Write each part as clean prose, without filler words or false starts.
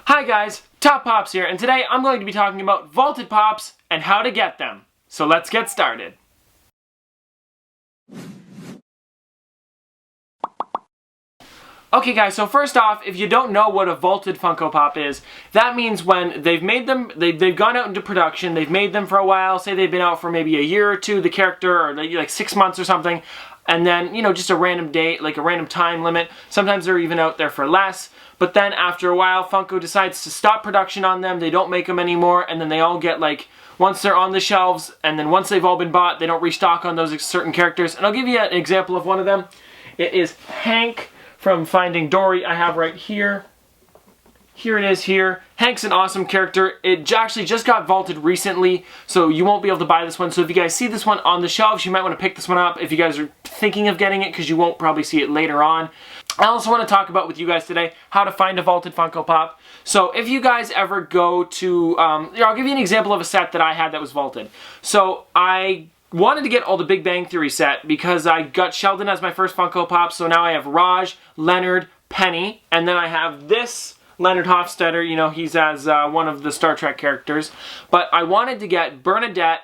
Hi guys, Top Pops here, and today I'm going to be talking about vaulted pops and how to get them. So let's get started. Okay guys, so first off, if you don't know what a vaulted Funko Pop is, that means when they've made them, they've gone out into production, they've made them for a while, say they've been out for maybe a year or two, the character, or like 6 months or something, and then, you know, just a random date, like a random time limit. Sometimes they're even out there for less, but then after a while, Funko decides to stop production on them, they don't make them anymore, and then they all get like, once they're on the shelves, and then once they've all been bought, they don't restock on those certain characters. And I'll give you an example of one of them. It is Hank from Finding Dory. I have right here. Here it is here. Hank's an awesome character. It actually just got vaulted recently, so you won't be able to buy this one. So if you guys see this one on the shelves, you might want to pick this one up if you guys are thinking of getting it, because you won't probably see it later on. I also want to talk about with you guys today how to find a vaulted Funko Pop. So if you guys ever go to, I'll give you an example of a set that I had that was vaulted. So I wanted to get all the Big Bang Theory set because I got Sheldon as my first Funko Pop, so now I have Raj, Leonard, Penny, and then I have this Leonard Hofstadter, you know, he's as one of the Star Trek characters. But I wanted to get Bernadette,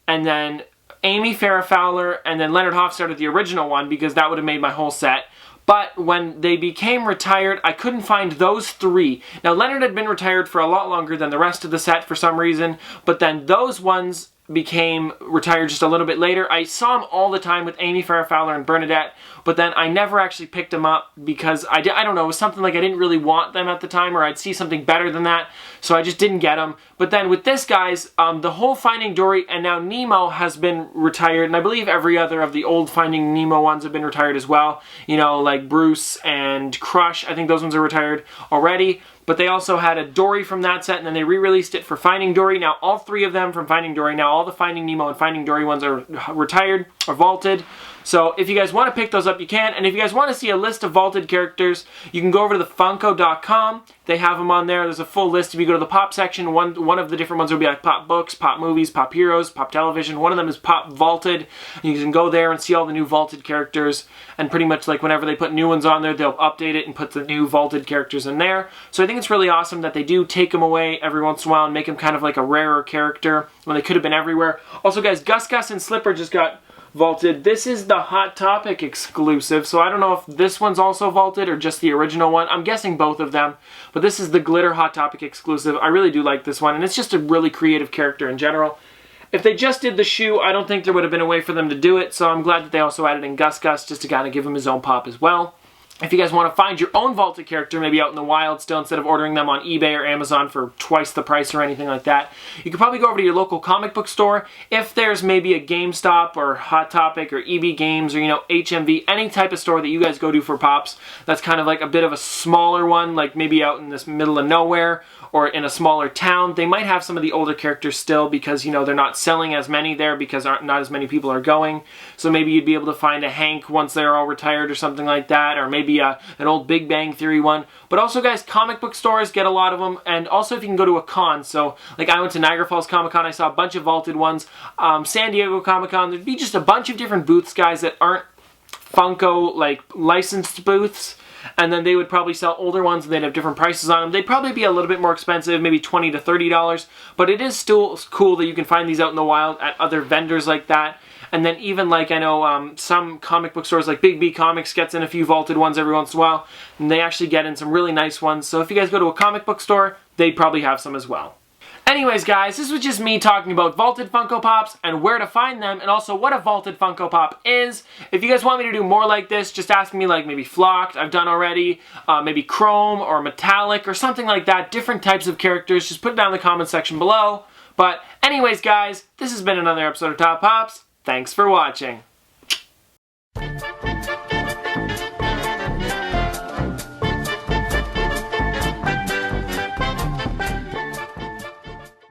and then Amy Farrah Fowler, and then Leonard Hofstadter, the original one, because that would have made my whole set. But when they became retired, I couldn't find those three. Now, Leonard had been retired for a lot longer than the rest of the set for some reason, but then those ones became retired just a little bit later. I saw them all the time with Amy Farrah Fowler and Bernadette, but then I never actually picked them up because I don't know, it was something like I didn't really want them at the time, or I'd see something better than that, so I just didn't get them. But then with this, guys, the whole Finding Dory and now Nemo has been retired, and I believe every other of the old Finding Nemo ones have been retired as well. You know, like Bruce and Crush, I think those ones are retired already. But they also had a Dory from that set, and then they re-released it for Finding Dory. Now, all three of them from Finding Dory, now all the Finding Nemo and Finding Dory ones are retired or vaulted. So if you guys want to pick those up, you can. And if you guys want to see a list of vaulted characters, you can go over to the Funko.com. They have them on there. There's a full list. If you go to the Pop section, one of the different ones will be like Pop Books, Pop Movies, Pop Heroes, Pop Television. One of them is Pop Vaulted. You can go there and see all the new vaulted characters. And pretty much like whenever they put new ones on there, they'll update it and put the new vaulted characters in there. So I think it's really awesome that they do take them away every once in a while and make them kind of like a rarer character when they could have been everywhere. Also, guys, Gus Gus and Slipper just got vaulted. This is the Hot Topic exclusive, so I don't know if this one's also vaulted or just the original one. I'm guessing both of them, but this is the Glitter Hot Topic exclusive. I really do like this one, and it's just a really creative character in general. If they just did the shoe, I don't think there would have been a way for them to do it, so I'm glad that they also added in Gus Gus just to kind of give him his own pop as well. If you guys want to find your own vaulted character, maybe out in the wild still, instead of ordering them on eBay or Amazon for twice the price or anything like that, you could probably go over to your local comic book store. If there's maybe a GameStop or Hot Topic or EB Games or, you know, HMV, any type of store that you guys go to for pops, that's kind of like a bit of a smaller one, like maybe out in this middle of nowhere or in a smaller town, they might have some of the older characters still because, you know, they're not selling as many there because not as many people are going. So maybe you'd be able to find a Hank once they're all retired or something like that, or maybe an old Big Bang Theory one. But also, guys, comic book stores get a lot of them, and also if you can go to a con. So, like, I went to Niagara Falls Comic Con, I saw a bunch of vaulted ones. San Diego Comic Con, there'd be just a bunch of different booths, guys, that aren't Funko, like, licensed booths. And then they would probably sell older ones and they'd have different prices on them. They'd probably be a little bit more expensive, maybe $20 to $30, but it is still cool that you can find these out in the wild at other vendors like that. And then even like, I know some comic book stores like Big B Comics gets in a few vaulted ones every once in a while, and they actually get in some really nice ones. So if you guys go to a comic book store, they'd probably have some as well. Anyways, guys, this was just me talking about vaulted Funko Pops and where to find them, and also what a vaulted Funko Pop is. If you guys want me to do more like this, just ask me, like maybe flocked, I've done already, maybe chrome or metallic or something like that, different types of characters. Just put it down in the comment section below. But anyways, guys, this has been another episode of Top Pops. Thanks for watching.